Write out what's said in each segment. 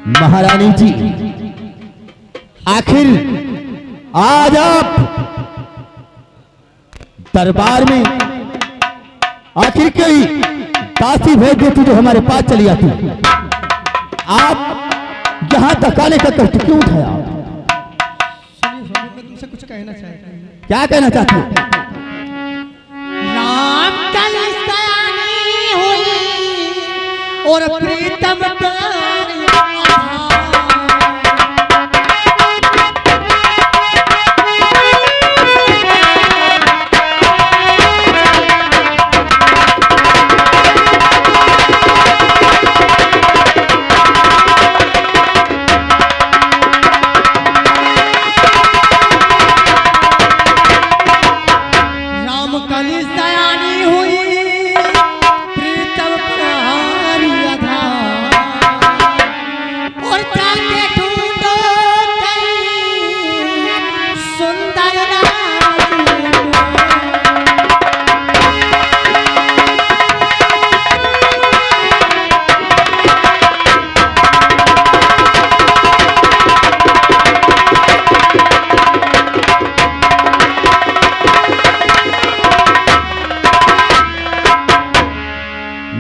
महारानी जी, आखिर आज आप दरबार में आखिर कोई दासी भेज देती जो हमारे पास चली आती। आप यहां तक आने का कष्ट क्यों उठाया? मैं तुमसे कुछ कहना चाहता हूँ। क्या कहना चाहती हो? राम कलशयानी हुई और प्रीतम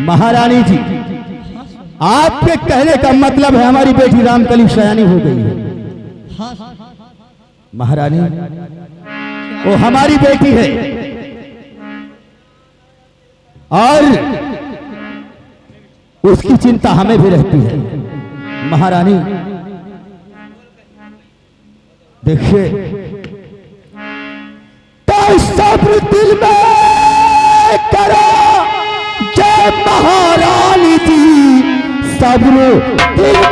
महारानी जी, आपके कहने का मतलब है हमारी बेटी रामकली सयानी हो गई है। महारानी, वो हमारी बेटी है और उसकी चिंता हमें भी रहती है। महारानी देखिए, तो सब्र दिल में करो जय महारानी जी, सब्र दिल में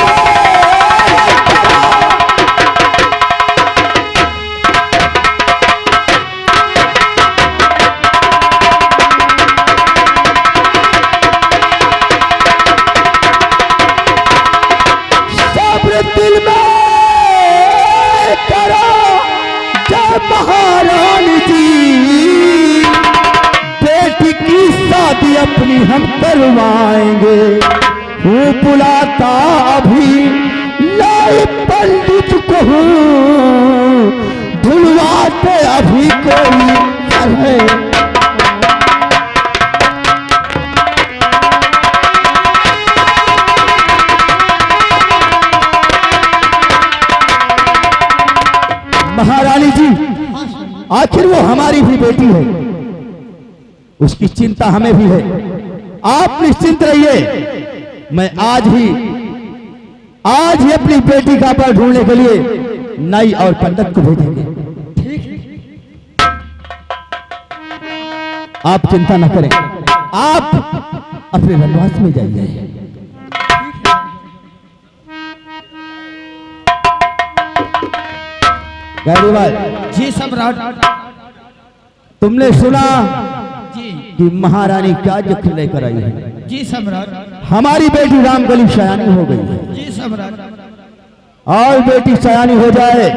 सब्र दिल में करो जय महारानी जी, बेटी की शादी अपनी हम करवाएंगे। वो बुलाता अभी लाई पंडित को, भुलवाते अभी कोई करे। महारानी जी, आखिर वो हमारी भी बेटी है, उसकी चिंता हमें भी है। आप निश्चिंत रहिए, मैं आज ही अपनी बेटी का पर ढूंढने के लिए नाई और पंडित को भेजेंगे। आप चिंता न करें, आप अपने वनवास में जाइए। जी सम्राट, तुमने सुना जी कि महारानी क्या जिक्र लेकर आई है? जी सम्राट, हमारी बेटी रामकली सयानी हो गई है। जी सम्राट, और बेटी सयानी हो जाए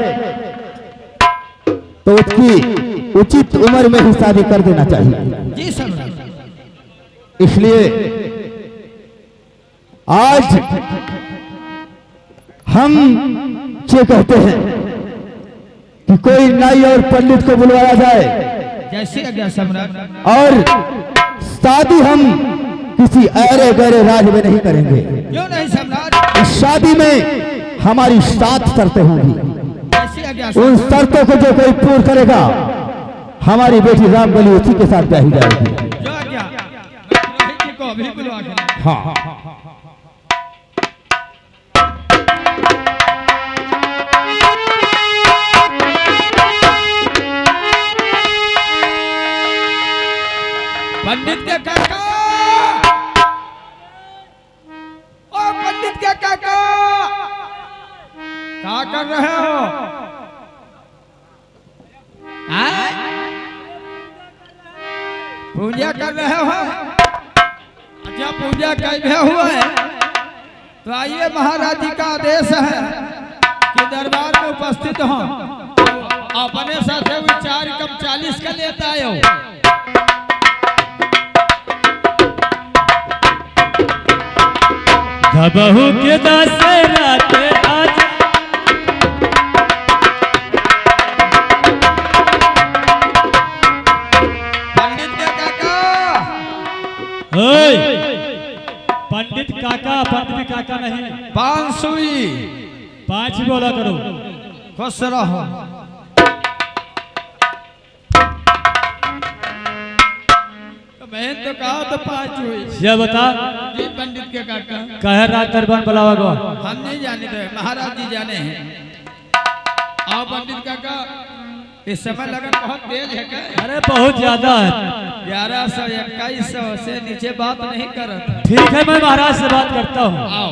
तो उसकी उचित उम्र में ही शादी कर देना चाहिए। जी सम्राट, इसलिए आज हम ये कहते हैं कि कोई नाई और पंडित को बुलवाया जाए, जैसे आज्ञा सम्राट। और शादी हम किसी ऐरे गहरे राज में नहीं करेंगे। क्यों नहीं सम्राट? इस शादी में हमारी 7 शर्तें होंगी। जैसे आज्ञा उन शर्तों को जो कोई पूर्ण करेगा, हमारी बेटी रामकली उसी के साथ ब्याही जाएगी। जो आज्ञा, रोहित जी को अभी बुलवा के लाओ। हाँ, पंडित के काका, ओ पंडित के काका, क्या कर रहे हो? पूजा कर रहे हो? अच्छा, पूजा कर हुआ है तो आइए, महाराज जी का आदेश है कि दरबार में उपस्थित हो। अपने साथ 4 कप 40 का लेता आयो। बहू के दशहरात आज पंडित के काका ओए पंडित काका नहीं, बांसुरी 5 बोला करो। खुश रहो। तो बहन तो कहा तो 5 हुई। ये बता जी पंडित के काका कहे रात दरबार बुलावा गो। हम नहीं जाने दे, महाराज जी जाने हैं। आओ पंडित काका, इस समय लगन बहुत तेज है क्या? अरे बहुत ज्यादा है। 1100 2100 से नीचे बात नहीं करता। ठीक है मैं महाराज से बात करता हूँ। आओ।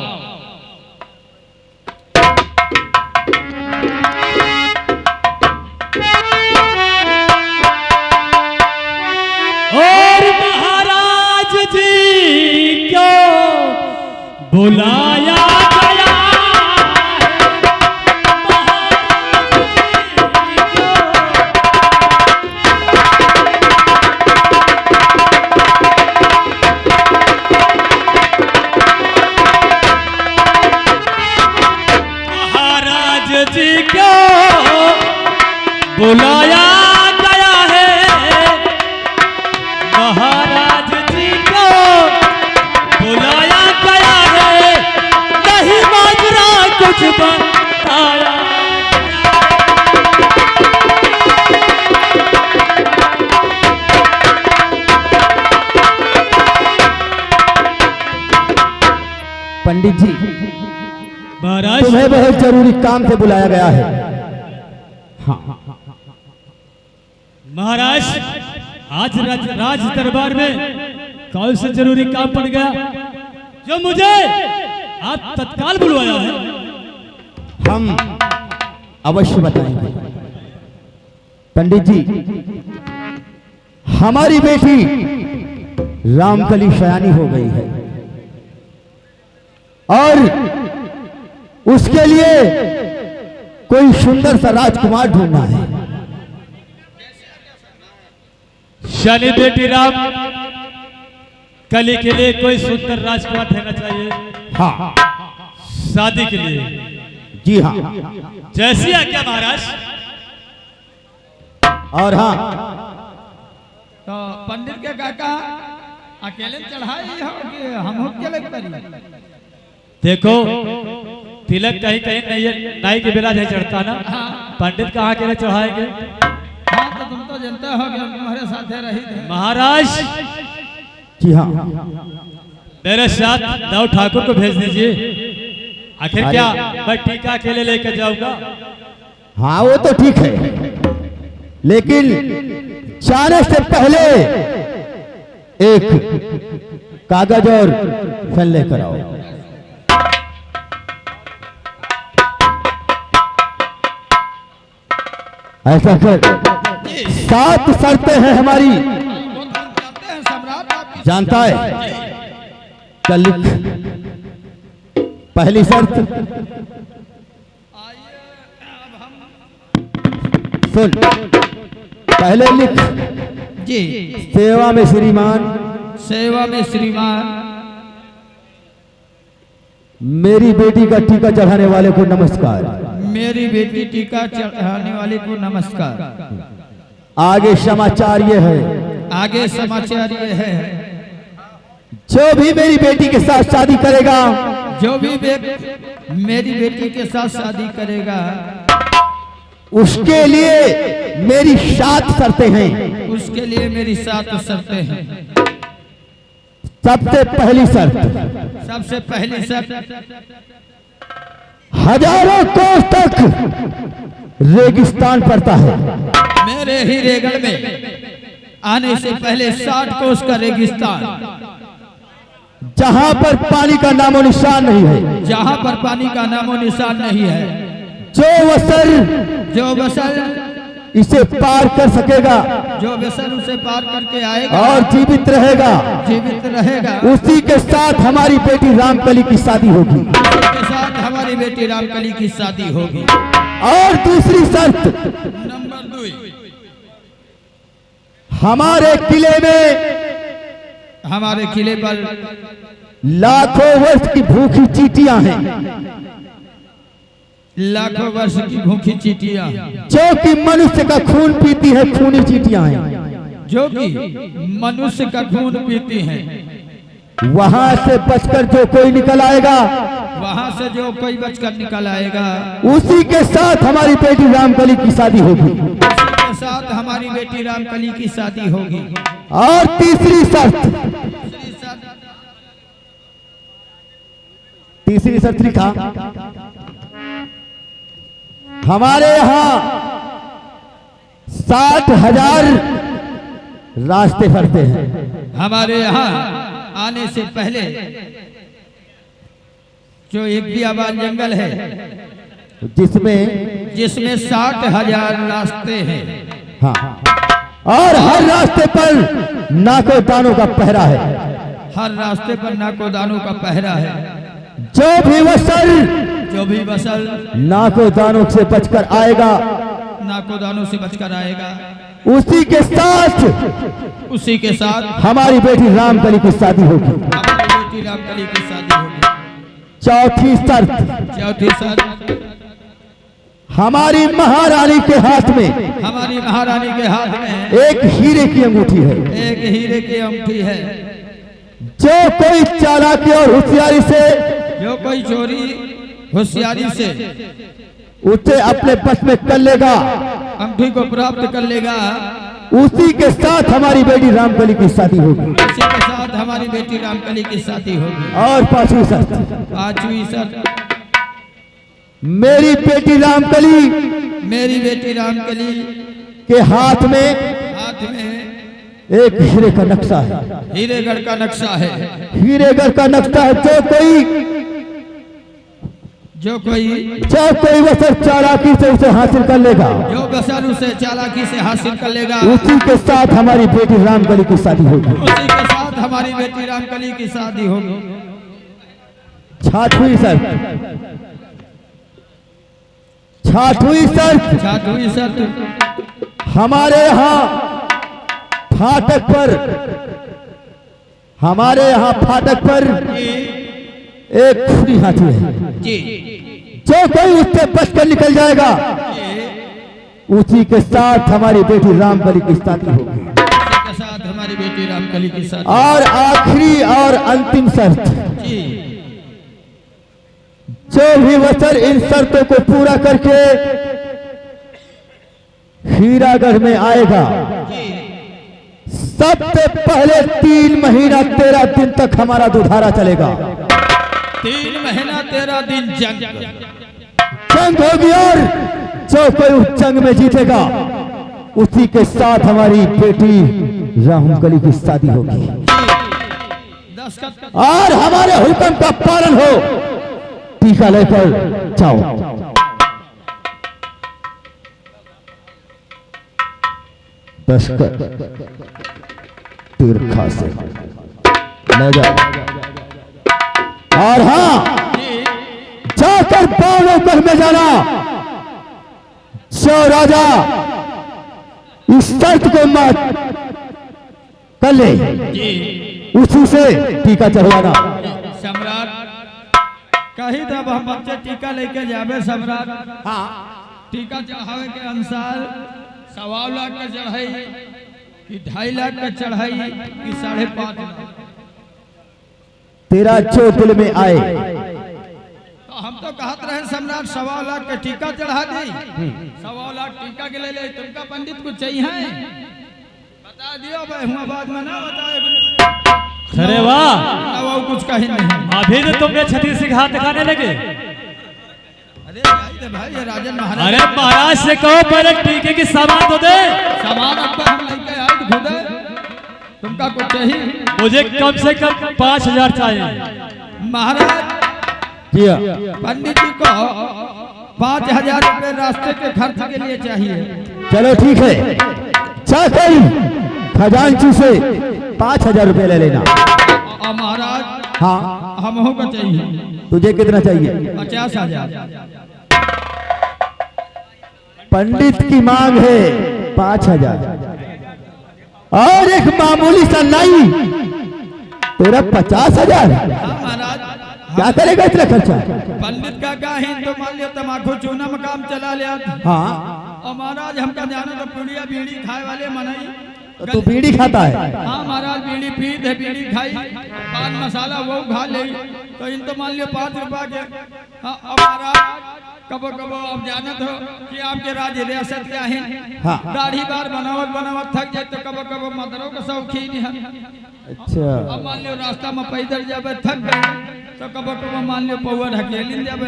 और महाराज जी क्यों बुलाया गया महाराज जी क्यों बुलाया गया है महाराज जी को बुलाया गया है नहीं माजरा कुछ बताया पंडित जी महाराज तुम्हें बहुत जरूरी काम से बुलाया गया है। हाँ महाराज आज राज दरबार में कौन से जरूरी काम पड़ गया जो मुझे आप तत्काल बुलवाया है? हम अवश्य बताएंगे। पंडित जी हमारी बेटी रामकली शयानी हो गई है और उसके लिए कोई सुंदर सा राजकुमार ढूंढना है। शनि बेटी राम कली के लिए कोई सुंदर राजकुमार रहना चाहिए। हाँ शादी के लिए जी हाँ। जैसी आज्ञा महाराज। और हाँ तो पंडित के काका अकेले चढ़ाई हो कि हम अकेले करी? देखो तिलक कहीं कहीं नहीं नाई के बेला नहीं चढ़ता ना। पंडित कहाँ के लिए चढ़ाएंगे? हाँ तो तुम तो जानते हो कि हम तुम्हारे साथ रही थे। महाराज जी हाँ। मेरे साथ दाऊ ठाकुर को भेज दीजिए। आखिर क्या मैं टीका अकेले लेकर जाऊंगा? हाँ वो तो ठीक है, लेकिन जाने से पहले एक कागज और पेन लेकर आओ। ऐसा कर 7 शर्तें हैं हमारी। वो तो हम जानते हैं, सम्राट आपकी जानता है? चल लिख। पहली शर्त आइए अब हम सुन, पहले लिख जी सेवा में श्रीमान, सेवा में श्रीमान, मेरी बेटी का टीका चढ़ाने वाले को नमस्कार। मेरी बेटी टीका चढ़ाने वाले को नमस्कार। आगे समाचार ये है, आगे समाचार ये है, जो भी मेरी बेटी के साथ शादी करेगा, जो भी मेरी बेटी के साथ शादी करेगा उसके लिए मेरी 7 शर्तें हैं। उसके लिए मेरी 7 शर्तें हैं। सबसे पहली शर्त, सबसे पहली शर्त, हजारों कोस तक रेगिस्तान पड़ता है। मेरे ही रेगड़ में आने से पहले 60 कोस का रेगिस्तान, जहां पर पानी का नामो निशान नहीं है, जहां पर पानी का नामो निशान नहीं है। जो बसर इसे पार कर सकेगा, जो बसर उसे पार करके आएगा और जीवित रहेगा, जीवित रहेगा, उसी के साथ हमारी बेटी रामकली की शादी होगी। उसके साथ हमारी बेटी रामकली की शादी होगी। और दूसरी शर्त, नंबर 2, हमारे किले में हमारे किले पर लाखों वर्ष की भूखी चींटियां हैं, लाखों वर्ष की भूखी चींटियां जो कि मनुष्य का खून पीती है, खूनी चींटियां हैं, जो कि मनुष्य का खून पीती हैं। वहां से बचकर जो कोई निकल आएगा, वहां से जो कोई बचकर निकल आएगा, उसी के साथ हमारी बेटी रामकली की शादी होगी। उसी के साथ हमारी बेटी रामकली की शादी होगी। और तीसरी शर्त लिखा, हमारे यहाँ 60,000 रास्ते भरते हैं। हमारे यहाँ आने से पहले जो एक बियाबान जंगल है, जिसमें 60,000 रास्ते हैं। हाँ, और हर रास्ते पर नाको दानों का पहरा है। हर रास्ते पर नाको दानों का पहरा है। जो भी वसल नाको दानों से बचकर आएगा, नाको दानों से बचकर आएगा, उसी के साथ हमारी बेटी रामकली की शादी होगी। हमारी बेटी रामकली की शादी होगी। चौथी शर्त, हमारी महारानी के हाथ में, हमारी महारानी के हाथ में एक हीरे की अंगूठी है। एक हीरे की अंगूठी है। जो कोई चालाकी और होशियारी से, जो कोई चोरी होशियारी से उसे अपने बस में कर लेगा, अंगूठी को प्राप्त कर लेगा, उसी के साथ हमारी बेटी रामकली की शादी होगी। उसी के साथ हमारी बेटी रामकली की शादी होगी। और पांचवी शर्त, मेरी बेटी रामकली के हाथ में एक हीरे का नक्शा है। हीरेगढ़ का नक्शा है। हीरेगढ़ का नक्शा है। जो कोई वसल चालाकी से उसे हासिल कर लेगा, जो वसल उसे चालाकी से हासिल कर लेगा, उसी के साथ हमारी बेटी रामकली की शादी होगी। उसी के साथ हमारी बेटी रामकली की शादी होगी। छठवीं शर्त, हमारे यहाँ फाटक पर एक खुली हाथी है। जो कोई उससे बचकर निकल जाएगा, उसी के साथ हमारी बेटी रामकली की शादी होगी। उसी के साथ हमारी बेटी रामकली की शादी। और आखिरी और अंतिम शर्त, जो भी वचन इन शर्तों को पूरा करके हीरागढ़ में आएगा, सबसे पहले 3 महीना 13 दिन तक हमारा दुधारा चलेगा। 3 महीना 13 दिन जंग होगी, और जो कोई उस जंग में जीतेगा, उसी के साथ हमारी बेटी रामकली की शादी होगी। और हमारे हुक्म का पालन हो। टीका लेकर जाओ। तीर्खा से ले जाओ। और हाँ, जाकर बावनों में जाना, जो राजा इस शर्त को मत कर ले, उसी से टीका चढ़वाना। सम्राट कही तब हम बच्चे टीका लेके जावे। सम्राट टीका चढ़ावे के अनुसार 1.25 लाख का चढ़ाई कि 2.5 लाख का चढ़ाई कि 5.5 लाख। तेरा जो दिल में आए। तो हम तो कहते रहे सम्राट 1.25 लाख का टीका चढ़ा दी। 1.25 लाख टीका के ले तुमका पंडित को चाहिए, बता दियो भाई। हुआ बाद में ना बताए। अरे वाह, वो कुछ कहीं नहीं। अभी तो तुमने छठी सिखा दिखाने लगे। अरे भाई ये राजन महाराज। अरे महाराज से कहो पहले टीके की सामान तो दे। सामान अब हम लेके आए तो खुद तुमका कुछ चाहिए? मुझे कम से कम 5,000 चाहिए। महाराज जी पंडित जी को 5,000 रुपए रास्ते के खर्च के लिए चाहिए। चलो ठीक है, जाकर खजांची से 5,000 रुपए ले लेना। और महाराज हाँ, हमको को चाहिए। तुझे कितना चाहिए? 50,000। पंडित की मांग है 5,000 और एक मामूली सा नाई तेरा 50,000? हाँ महाराज। क्या करेगा इतना खर्चा? पंडित का ही तो मान लिया तमाकू चूना में काम चला लिया। हाँ, और महाराज हमका जाना तो पुड़िया बीड़ी खाए वाले मनई। तो तू बीड़ी खाता है? हाँ महाराज, बीड़ी पीत है, बीड़ी खाई, पान मसाला वो खा ले, तो इन तो मान लियो 5 रुपया के। हाँ, अब महाराज कबो कबो अब जानत हो कि आपके राज्य रियासत क्या है। हाँ। दाढ़ी बार बनावत थक जाए तो कबो कबो मदरों का शौकीन है। अच्छा, अब मान लियो रास्ता में पैदल जाबे थक गए तो कबो कबो मान लियो पौवा ढकेलिन जाबे।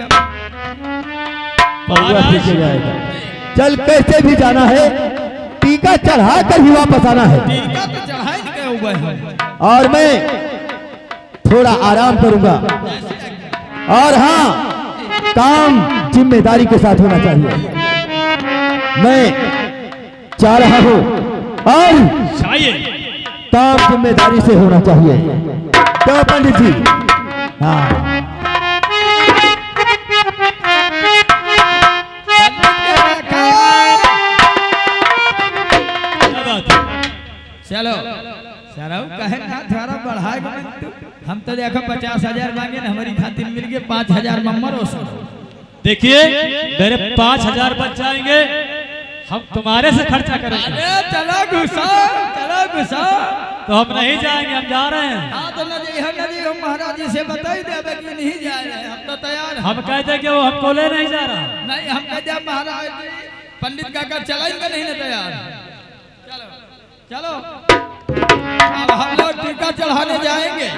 पौवा खींचे जाएगा। चल, कैसे भी जाना है, टीका चढ़ा कर ही वापस आना है। टीका तो चढ़ाई के हुए है। और मैं थोड़ा आराम करूंगा। और हाँ, काम जिम्मेदारी के साथ होना चाहिए। मैं चाह रहा हूँ और काम जिम्मेदारी से होना चाहिए। तो पंडित जी, हाँ, चलो चलो कहे ना थोड़ा बढ़ाए तू। हम तो देखो 50,000 मांगे ना, हमारी खातिर मिल गए 5,000 मम्मर हो सो। देखिए मेरे 5,000 बच जाएंगे, हम तुम्हारे से खर्चा करेंगे। अरे चलो गुस्सा तो हम नहीं जाएंगे, हम जा रहे हैं। हाँ तो नदी हम महाराज जी से बताई देवे कि नहीं जा रहे, हम तो तैयार हैं। हम कहते कि वो हमको ले नहीं जा रहा। नहीं, हम कहते महाराज जी पंडित काका चलाएंगे नहीं ना तैयार। चलो चलो, अब हम लोग टीका चढ़ाने जाएंगे।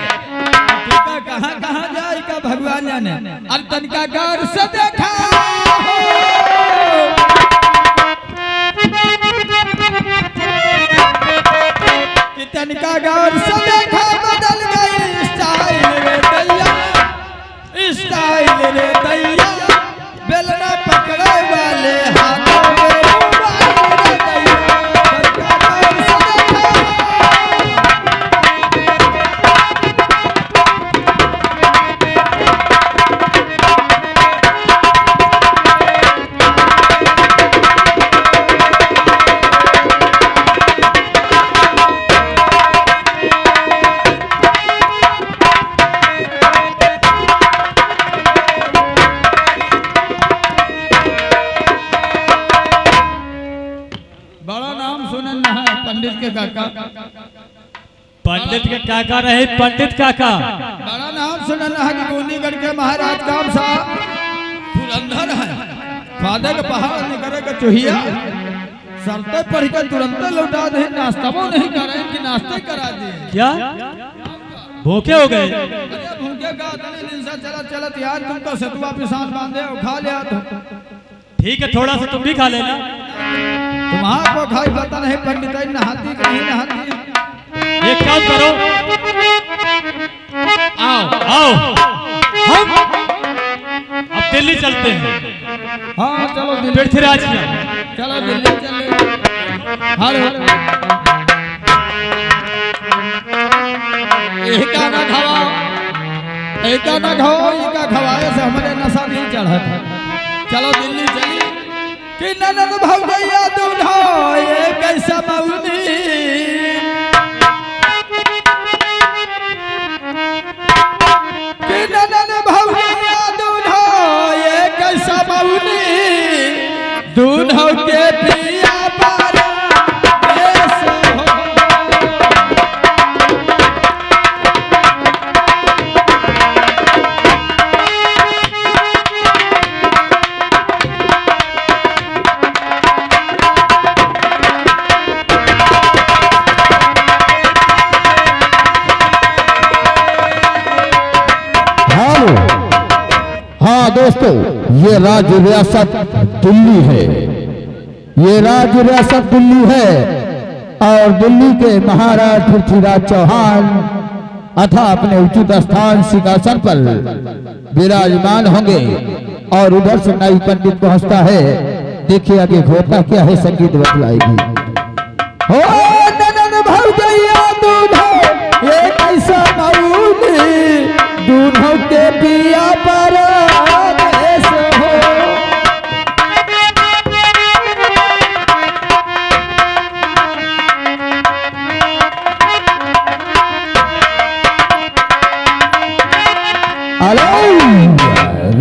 टीका कहाँ जाएगा भगवान जाने। अब तनिका गौर से देखा कि तनिका गौर से देखा, बदल गई स्टाइल रे दैया, बेलना पकड़े वाले हाथों में मोबाइल रे दैया। तनिका गौर से देखा। बड़ा नाम सुनन है पंडित के काका। पंडित के काका रहे, पंडित काका बड़ा नाम सुनन है कि गोनीगढ़ के महाराज काम साहब धुरंधर है। फादे के पहाड़ निकले के चोहिया शर्तें पढ़ कर तुरंत लौटा दे। नाश्ता वो नहीं करे कि नाश्ते करा दे। क्या भूखे हो गए? अरे भूखे का इतने दिन से चलत यार, तुमको सतुआ पिसान बांधे और खा लिया तो ठीक है, थोड़ा सा तुम भी खा लेना। तुम्हारा को खाई पता नहीं पंडित नहाती कि नहीं नहाती। एक काम करो, आओ हम अब दिल्ली चलते हैं। हाँ चलो दिल्ली, पृथ्वीराज की चलो दिल्ली चले। हेलो, एक ना खाओ, इका खवाए से हमारे नशा नहीं चढ़ा था। चलो दिल्ली चली कि ननद भौजैया दूल्हा ये कैसा मौनी, कि ननद भौजैया दूल्हा ये कैसा मौनी, दूल्हों के पिया पारा देश हो। हाँ दोस्तों, ये राज्य रियासत दिल्ली है। ये राज्य रियासत दिल्ली है और दिल्ली के महाराज पृथ्वीराज चौहान अथा अपने उचित स्थान सिंहासन पर विराजमान होंगे। और उधर से नाई पंडित पहुंचता है। देखिए आगे घोटा क्या है, संगीत बतलाएगी। हो ननद भौजैया दूल्हा ये कैसा मौनी, दूल्हों के पिया परदेस हो।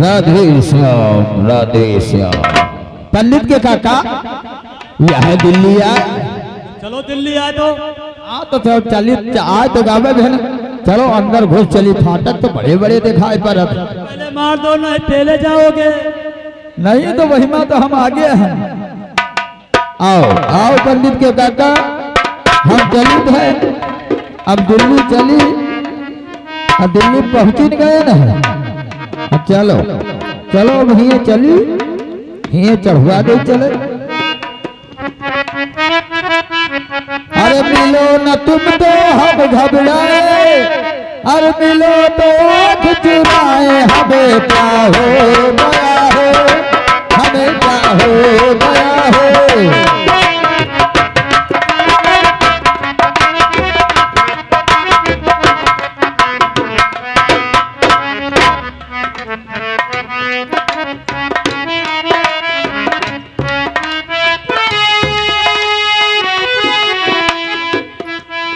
राधे श्याम राधे श्याम। पंडित के काका यह है दिल्ली आए। चलो दिल्ली आए तो तो चलिए आए तो गावे बहन चलो अंदर घुस चली। फाटक तो बड़े बड़े दिखाई पर अब पहले मार दो नहीं पहले जाओगे। नहीं तो वही में तो हम आगे हैं। आओ आओ पंडित के काका हम चलित है अब दिल्ली चली। अब दिल्ली पहुंची गए ना। अब चलो चलो अब हिये चली हिये चढ़वा दे चले। अरे मिलो न तुम तो हम घबराए। अरे मिलो तो आँख चुराए। हमें क्या हो गया हो हमें क्या हो गया हो।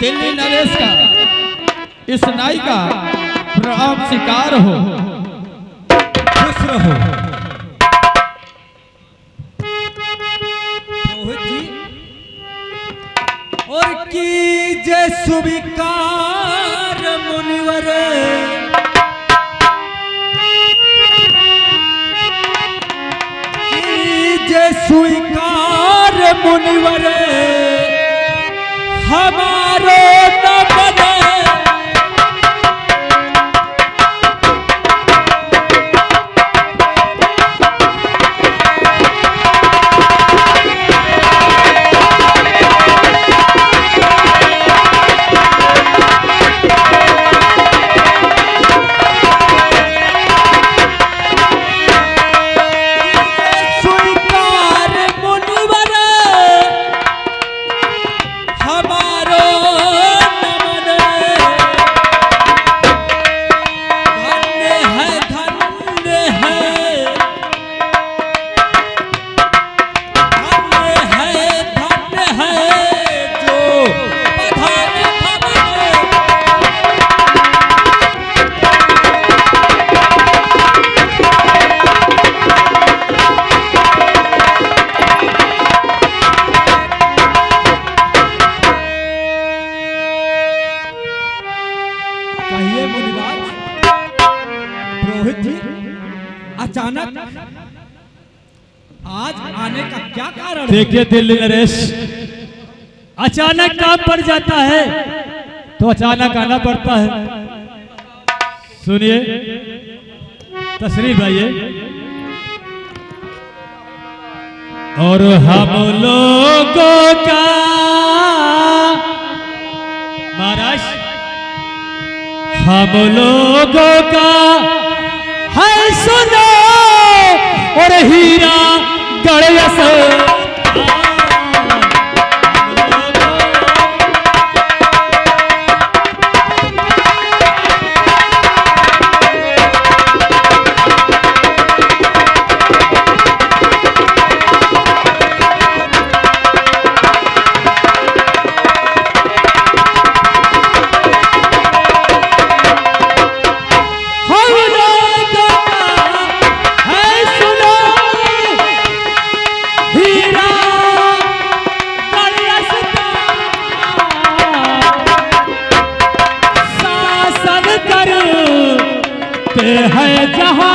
दिल्ली नरेश का इस नाई का प्रभाव शिकार हो। खुश रहो रोहित जी। और कीजे सुविकार मुनिवर कीजे स्वीकार मुनिवर हमारो न बने। स्वीकार मुनिवर हमारो कहिए मुनिराज। रोहित जी अचानक आज आने का क्या कारण है? देखिए दिल्ली नरेश, अचानक काम पड़ जाता है तो अचानक आना पड़ता है। सुनिए तशरीफ लाइए। और हम लोगों का महाराज हम लोगों का है सुनो और हीरा गणेश है जहां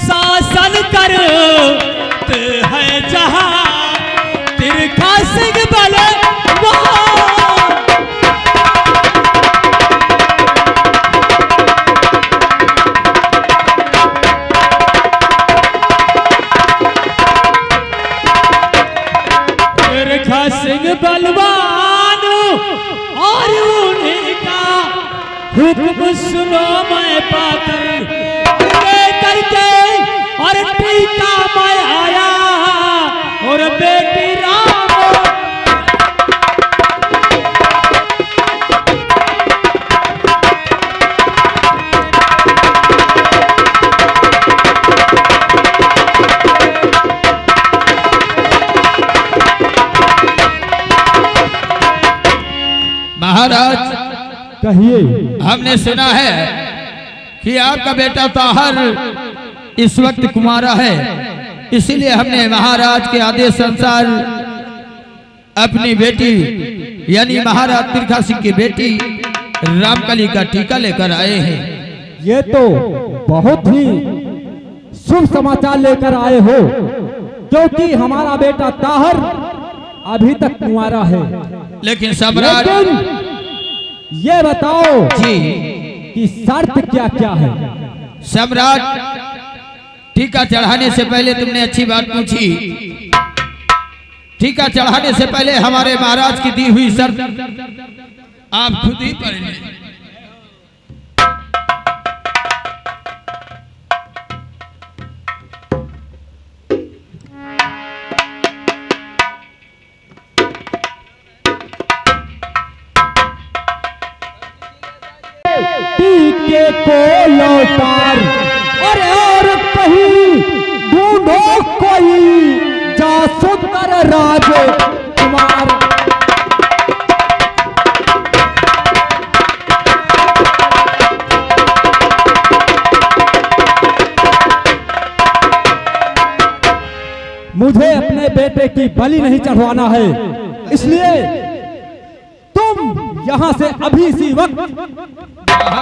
शासन करते है जहां तिरखा सिंह बले तिरखा सिंह बलवान और उन्हीं का हुक्म सुनो मैं पाकर लेकर के और टीका मैं आया और बेटी राम महाराज कहिए। हमने सुना है कि आपका बेटा ताहर इस वक्त कुमारा है, इसीलिए हमने महाराज के आदेश अनुसार अपनी बेटी यानी महाराज तिरखा सिंह की बेटी रामकली का टीका लेकर आए हैं। ये तो बहुत ही शुभ समाचार लेकर आए हो, क्योंकि हमारा बेटा ताहर अभी तक कुंवारा है। लेकिन सम्राट लेकिन ये बताओ जी कि शर्त क्या क्या है। सम्राट, टीका चढ़ाने से पहले तुमने अच्छी बात पूछी। टीका चढ़ाने से पहले हमारे महाराज की दी हुई शर्त आप खुद ही पढ़ लें। टीके को लौटार और कहीं ढूंढो कोई जासूस कर राजकुमार। मुझे अपने बेटे की बलि नहीं चढ़वाना है, इसलिए तुम यहाँ से अभी इसी वक्त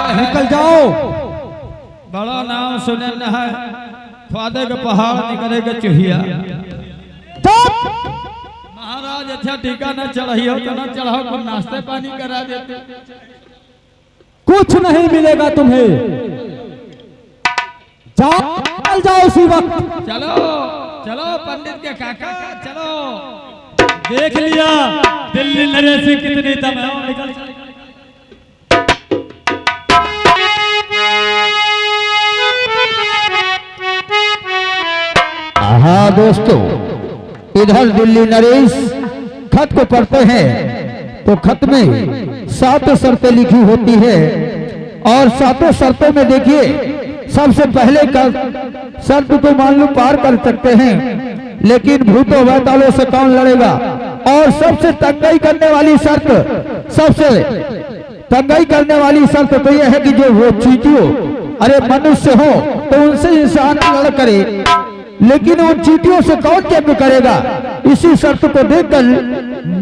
निकल जाओ। बड़ा नाम सुने न है, ख्वादे के पहाड़ निकले के चुहिया। महाराज अच्छा टीका न चढ़ाइयो तो न चढ़ाओ, कुछ नाश्ते पानी करा देते। कुछ नहीं मिलेगा तुम्हें, जाओ, निकल जाओ उसी वक्त। चलो चलो पंडित के काका, चलो। देख लिया दिल्ली नरेश से कितनी दम है। निकल चल। हाँ दोस्तों, इधर दिल्ली नरेश खत को पढ़ते हैं तो खत में 7 शर्तें लिखी होती है, और 7 शर्तों में देखिए सबसे पहले का शर्त तो मान लो पार कर सकते हैं, लेकिन भूतों वैतालों से कौन लड़ेगा। और सबसे तंगाई करने वाली शर्त, सबसे तंगाई करने वाली शर्त तो यह है कि जो वो चींटियों अरे मनुष्य हो तो उनसे इंसान लड़ करे, लेकिन उन चींटियों से कौन जंग करेगा। इसी शर्त को देखकर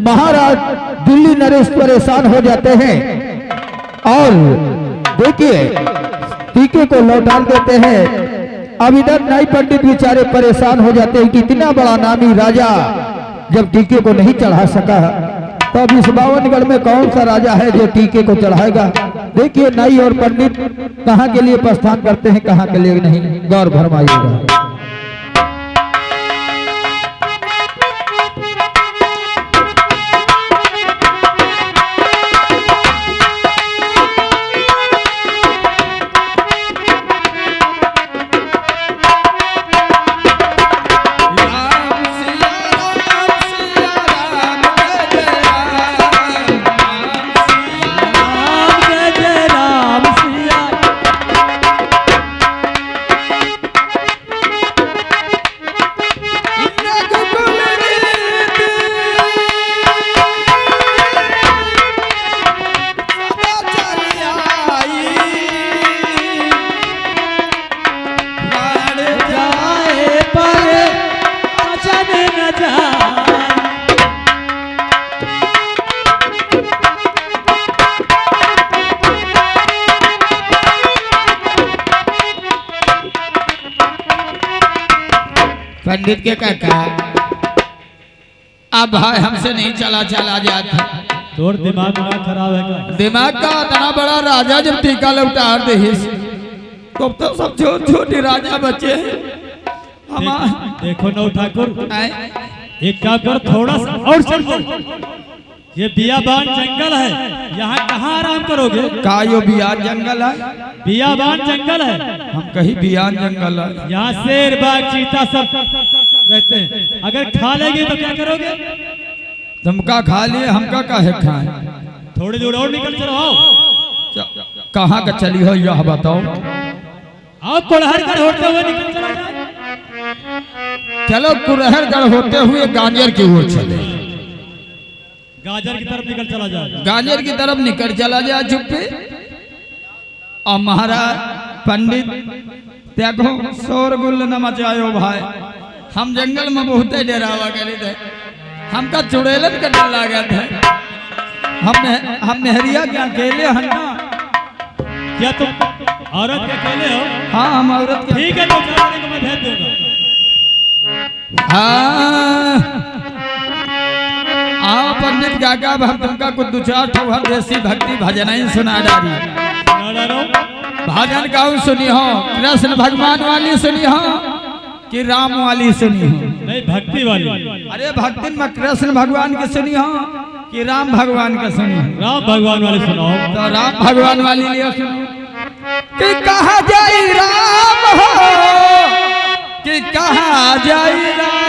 महाराज दिल्ली नरेश परेशान हो जाते हैं और देखिए टीके को लौटा देते हैं। अब इधर नाई पंडित बेचारे परेशान हो जाते हैं कि इतना बड़ा नामी राजा जब टीके को नहीं चढ़ा सका, तो अब इस बावनगढ़ में कौन सा राजा है जो टीके को चढ़ाएगा। देखिए नाई और पंडित कहाँ के लिए प्रस्थान करते हैं, कहाँ के लिए नहीं, गौर भरमाइएगा। पंडित के काका, अब भाई हमसे नहीं चला जाता। तोर दिमाग खराब है क्या? दिमाग का इतना बड़ा राजा जब टीका लौटा दे तो सब छोटे राजा बचे। देखो नौ ठाकुर, एक काम कर, थोड़ा सा और चल। ये बियाबान जंगल है, यहाँ कहाँ आराम करोगे? का यो बियान जंगल है? बियाबान जंगल है, हम कहीं बियान जंगल है। यहाँ शेर बाघ चीता सब रहते हैं। अगर खा लेंगे तो क्या करोगे? तुमका खा लिए, हमका काहे खाए? थोड़ी दूर और निकल चलो। आओ, कहाँ का चली हो यह बताओ। आओ कुड़हरगढ़ होते हुए निकल चलो। चलो कुड़हरगढ़ होते हुए गांजर की ओर चले। गाजर की तरफ निकल चला जाए। गाजर की तरफ निकल चला जाए चुप्पे। और महाराज पंडित देखो शोरगुल न मचायो भाई, हम जंगल में बहुत डरावा करे थे, हमका चुड़ैलन का डर लगा था। हम मेहरिया क्या अकेले हैं ना? क्या तुम औरत के अकेले हो? हाँ हम औरत के। ठीक है तो जाने को मैं भेज दूंगा। हाँ आओ पंडित काका, हम तुमका कुछ दो चार ठोहर देसी भक्ति भजन ही सुना डाली। सुना डालो। भजन गाँव सुनी हो, कृष्ण भगवान वाली सुनी हो कि राम वाली सुनी हो? नहीं भक्ति वाली। अरे भक्ति में कृष्ण भगवान की सुनी हो कि राम भगवान का सुनी हो? राम भगवान वाली सुनाओ। तो राम भगवान वाली लिए सुनो कि कहा जाई राम हो, कि कहा जाई राम